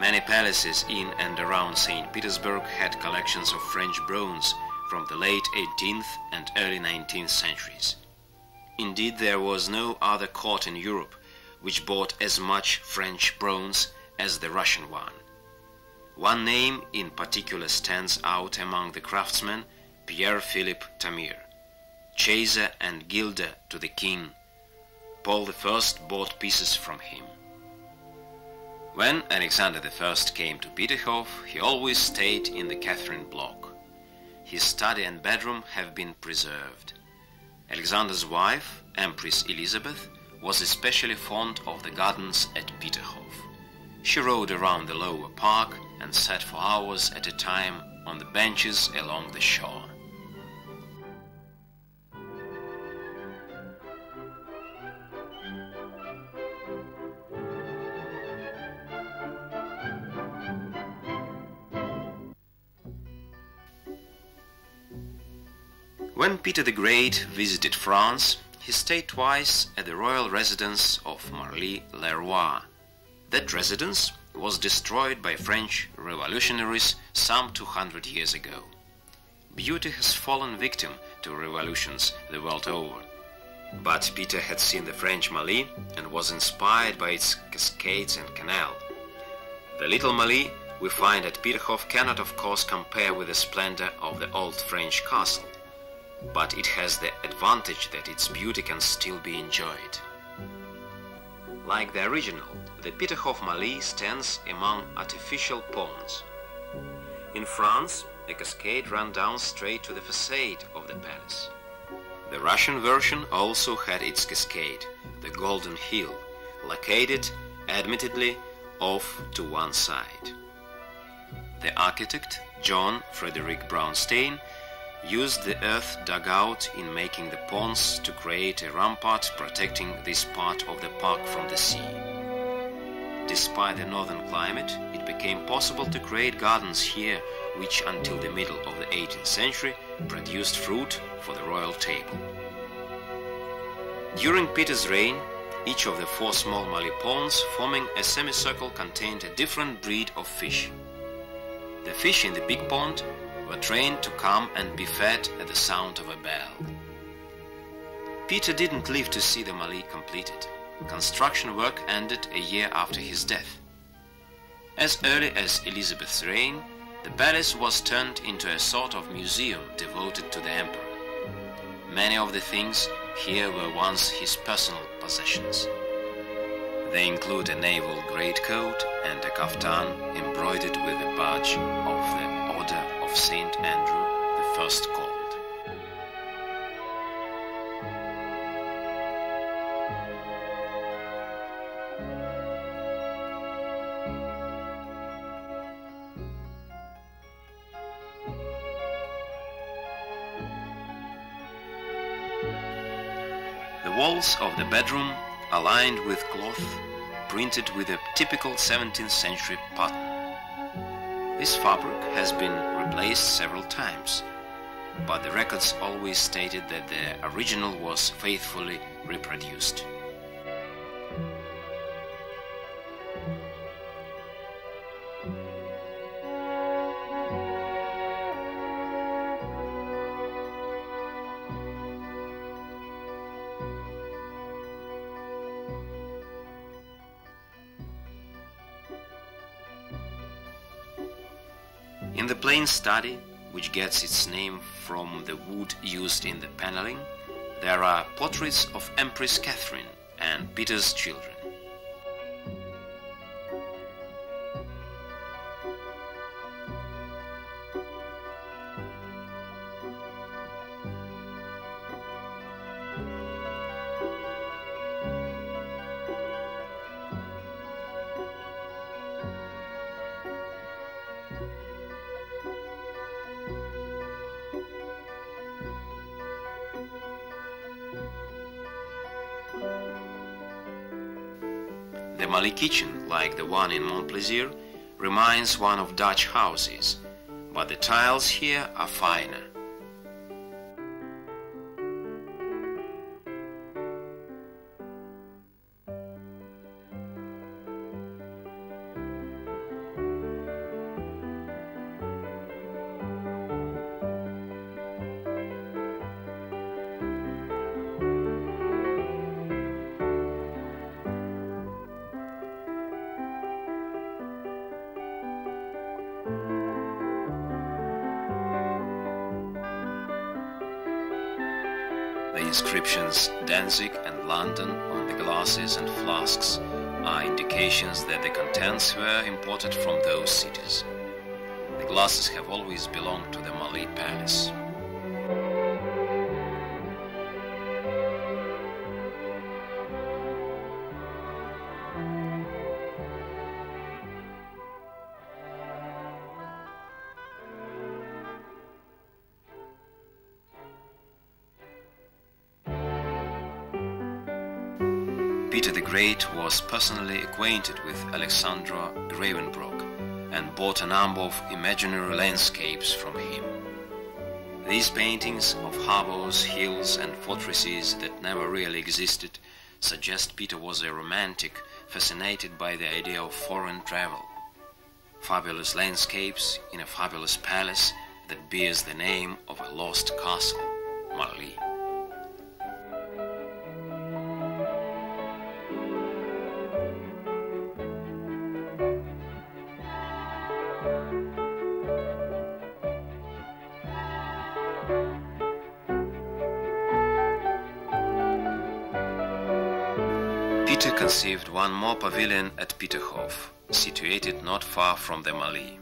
Many palaces in and around St. Petersburg had collections of French bronze from the late 18th and early 19th centuries. Indeed, there was no other court in Europe which bought as much French bronze as the Russian one. One name in particular stands out among the craftsmen: Pierre Philippe Tamir, chaser and gilder to the king. Paul I bought pieces from him. When Alexander I came to Peterhof, he always stayed in the Catherine block. His study and bedroom have been preserved. Alexander's wife, Empress Elizabeth, was especially fond of the gardens at Peterhof. She rode around the lower park and sat for hours at a time on the benches along the shore. When Peter the Great visited France, he stayed twice at the royal residence of Marly-le-Roi. That residence was destroyed by French revolutionaries some 200 years ago. Beauty has fallen victim to revolutions the world over. But Peter had seen the French Marly and was inspired by its cascades and canal. The little Marly we find at Peterhof cannot of course compare with the splendor of the old French castle, but it has the advantage that its beauty can still be enjoyed. Like the original, the Peterhof Marly stands among artificial ponds. In France, a cascade ran down straight to the facade of the palace. The Russian version also had its cascade, the Golden Hill, located, admittedly, off to one side. The architect, John Frederick Braunstein, used the earth dug out in making the ponds to create a rampart protecting this part of the park from the sea. Despite the northern climate, it became possible to create gardens here which until the middle of the 18th century produced fruit for the royal table. During Peter's reign, each of the 4 small Marly ponds forming a semicircle contained a different breed of fish. The fish in the big pond were trained to come and be fed at the sound of a bell. Peter didn't live to see the Marly completed. Construction work ended a year after his death. As early as Elizabeth's reign, the palace was turned into a sort of museum devoted to the emperor. Many of the things here were once his personal possessions. They include a naval greatcoat and a kaftan embroidered with the badge of the Order of St. Andrew the First called. The walls of the bedroom are lined with cloth printed with a typical 17th century pattern. This fabric has been replaced several times, but the records always stated that the original was faithfully reproduced. In the plain study, which gets its name from the wood used in the paneling, there are portraits of Empress Catherine and Peter's children. The Marly kitchen, like the one in Montplaisir, reminds one of Dutch houses, but the tiles here are finer. The inscriptions Danzig and London on the glasses and flasks are indications that the contents were imported from those cities. The glasses have always belonged to the Marly Palace. Peter the Great was personally acquainted with Alexandra Gravenbrock and bought a number of imaginary landscapes from him. These paintings of harbors, hills and fortresses that never really existed suggest Peter was a romantic, fascinated by the idea of foreign travel. Fabulous landscapes in a fabulous palace that bears the name of a lost castle, Marly. Peter conceived one more pavilion at Peterhof, situated not far from the Marly.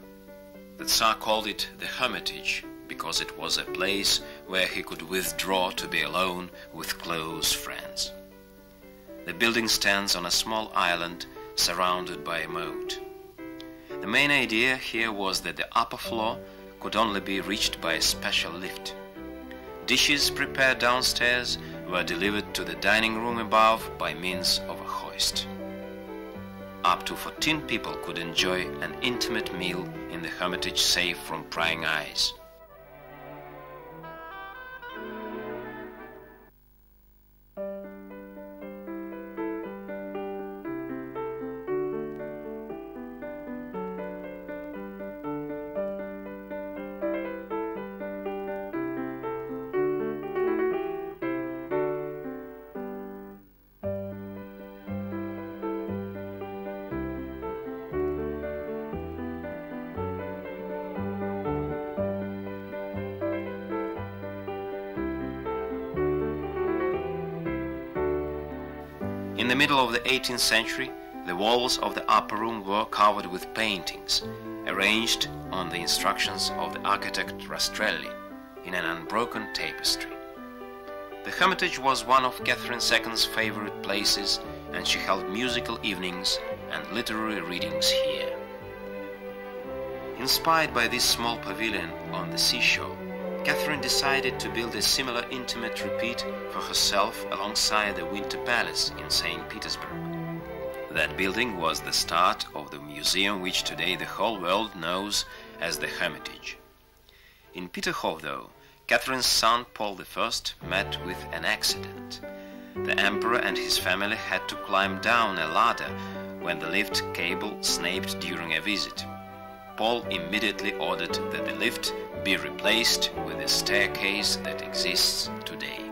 The Tsar called it the Hermitage because it was a place where he could withdraw to be alone with close friends. The building stands on a small island surrounded by a moat. The main idea here was that the upper floor could only be reached by a special lift. Dishes prepared downstairs were delivered to the dining room above by means of a hoist. Up to 14 people could enjoy an intimate meal in the Hermitage safe from prying eyes. In the middle of the 18th century, the walls of the upper room were covered with paintings, arranged on the instructions of the architect Rastrelli in an unbroken tapestry. The Hermitage was one of Catherine II's favorite places, and she held musical evenings and literary readings here. Inspired by this small pavilion on the seashore, Catherine decided to build a similar intimate repeat for herself alongside the Winter Palace in St. Petersburg. That building was the start of the museum which today the whole world knows as the Hermitage. In Peterhof, though, Catherine's son Paul I met with an accident. The emperor and his family had to climb down a ladder when the lift cable snapped during a visit. Paul immediately ordered that the lift be replaced with a staircase that exists today.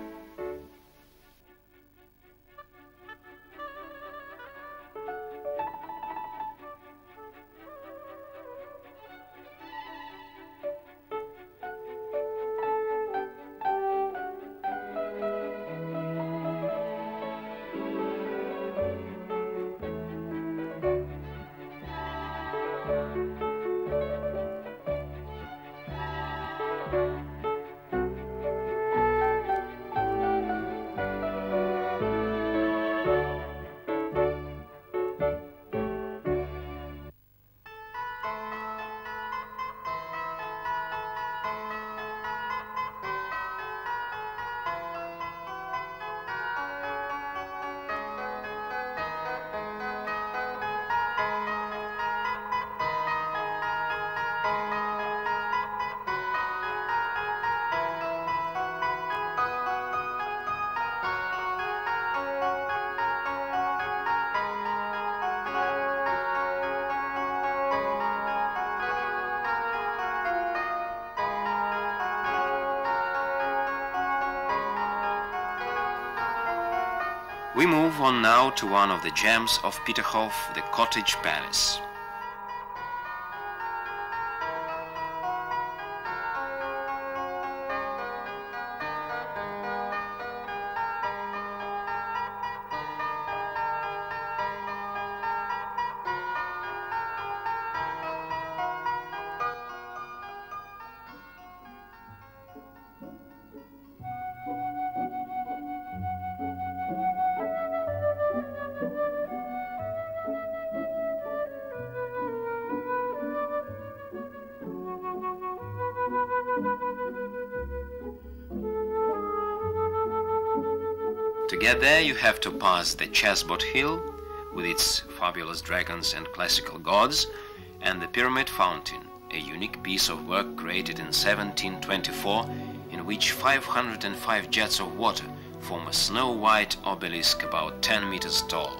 We move on now to one of the gems of Peterhof, the Cottage Palace. To get there, you have to pass the Chessboard Hill, with its fabulous dragons and classical gods, and the Pyramid Fountain, a unique piece of work created in 1724, in which 505 jets of water form a snow-white obelisk about 10 meters tall.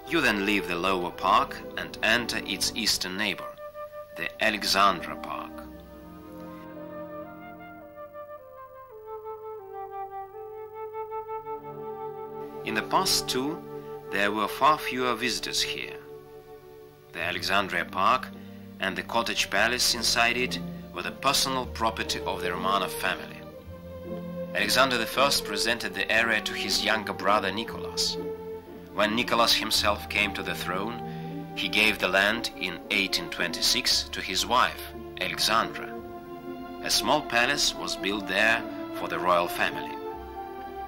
You then leave the lower park and enter its eastern neighbor, the Alexandra Park. In the past too, there were far fewer visitors here. The Alexandria Park and the cottage palace inside it were the personal property of the Romanov family. Alexander I presented the area to his younger brother Nicholas. When Nicholas himself came to the throne, he gave the land in 1826 to his wife, Alexandra. A small palace was built there for the royal family.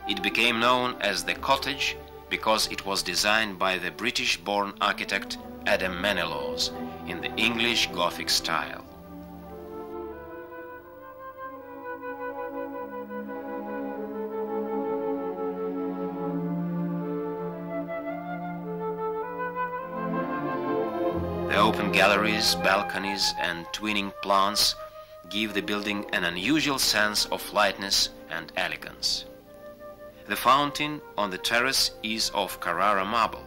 It became known as the Cottage because it was designed by the British-born architect Adam Menelaus in the English Gothic style. The open galleries, balconies and twinning plants give the building an unusual sense of lightness and elegance. The fountain on the terrace is of Carrara marble.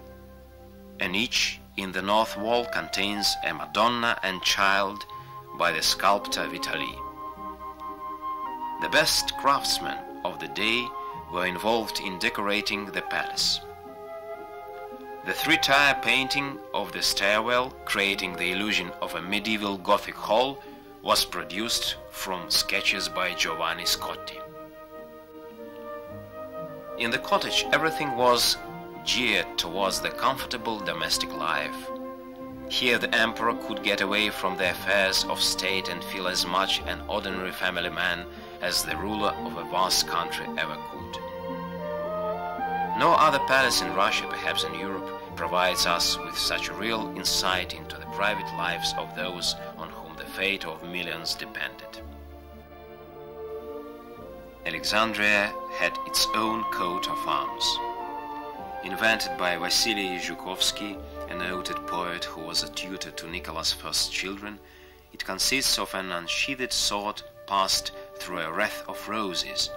A niche in the north wall contains a Madonna and Child by the sculptor Vitali. The best craftsmen of the day were involved in decorating the palace. The three-tier painting of the stairwell, creating the illusion of a medieval Gothic hall, was produced from sketches by Giovanni Scotti. In the cottage, everything was geared towards the comfortable domestic life. Here the emperor could get away from the affairs of state and feel as much an ordinary family man as the ruler of a vast country ever could. No other palace in Russia, perhaps in Europe, provides us with such a real insight into the private lives of those on whom the fate of millions depended. Alexandria had its own coat of arms. Invented by Vasily Zhukovsky, a noted poet who was a tutor to Nicholas I's children, it consists of an unsheathed sword passed through a wreath of roses,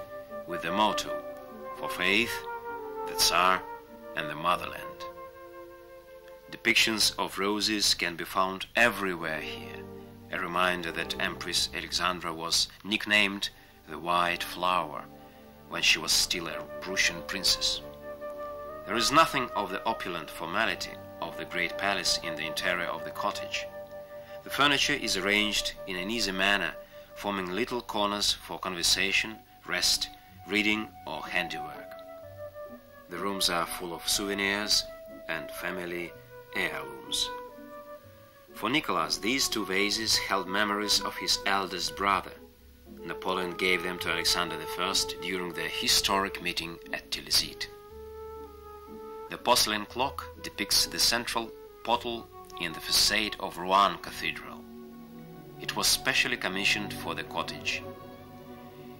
with the motto, "For faith, the Tsar, and the motherland." Depictions of roses can be found everywhere here, a reminder that Empress Alexandra was nicknamed the White Flower when she was still a Prussian princess. There is nothing of the opulent formality of the great palace in the interior of the cottage. The furniture is arranged in an easy manner, forming little corners for conversation, rest, reading or handiwork. The rooms are full of souvenirs and family heirlooms. For Nicholas, these two vases held memories of his eldest brother. Napoleon gave them to Alexander I during their historic meeting at Tilsit. The porcelain clock depicts the central portal in the facade of Rouen Cathedral. It was specially commissioned for the cottage.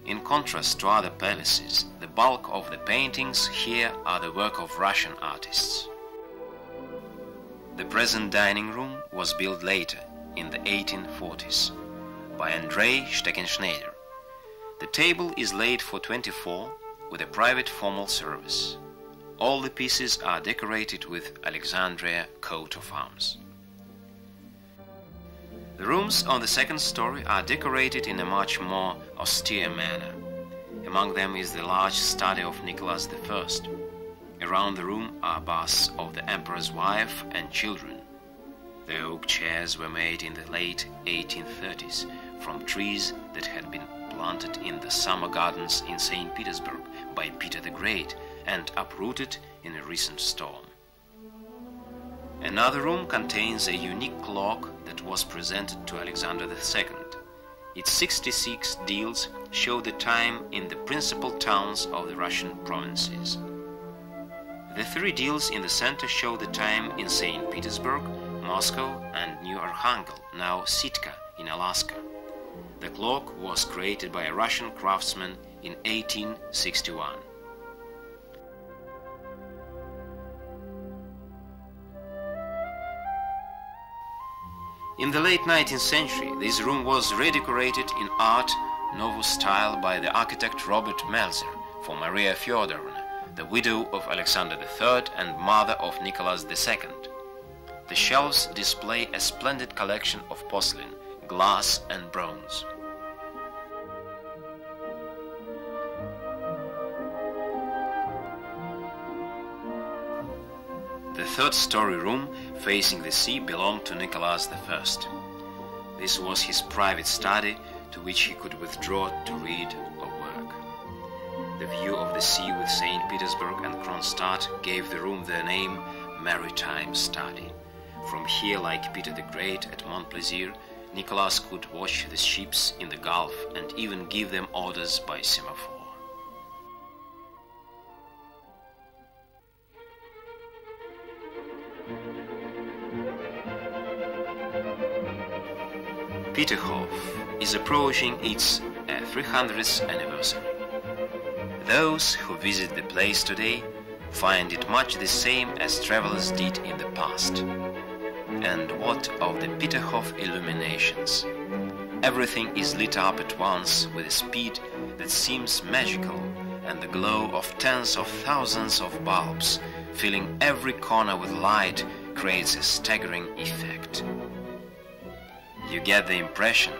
In contrast to other palaces, the bulk of the paintings here are the work of Russian artists. The present dining room was built later, in the 1840s, by Andrei Steckenschneider. The table is laid for 24 with a private formal service. All the pieces are decorated with Alexandria coat of arms. The rooms on the second story are decorated in a much more austere manner. Among them is the large study of Nicholas I. Around the room are busts of the emperor's wife and children. The oak chairs were made in the late 1830s from trees that had been planted in the summer gardens in St. Petersburg by Peter the Great and uprooted in a recent storm. Another room contains a unique clock that was presented to Alexander II. Its 66 dials show the time in the principal towns of the Russian provinces. The 3 dials in the center show the time in St. Petersburg, Moscow and New Archangel, now Sitka, in Alaska. The clock was created by a Russian craftsman in 1861. In the late 19th century, this room was redecorated in Art Nouveau style by the architect Robert Melzer for Maria Fyodorovna, the widow of Alexander III and mother of Nicholas II. The shelves display a splendid collection of porcelain, glass and bronze. The third-story room facing the sea belonged to Nicholas I. This was his private study to which he could withdraw to read or work. The view of the sea with St. Petersburg and Kronstadt gave the room the name Maritime Study. From here, like Peter the Great at Mont Plaisir, Nicholas could watch the ships in the Gulf and even give them orders by semaphore. Peterhof is approaching its 300th anniversary. Those who visit the place today find it much the same as travelers did in the past. And what of the Peterhof illuminations? Everything is lit up at once with a speed that seems magical, and the glow of tens of thousands of bulbs, filling every corner with light, creates a staggering effect. You get the impression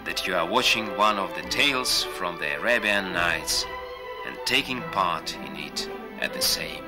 that you are watching one of the tales from the Arabian Nights and taking part in it at the same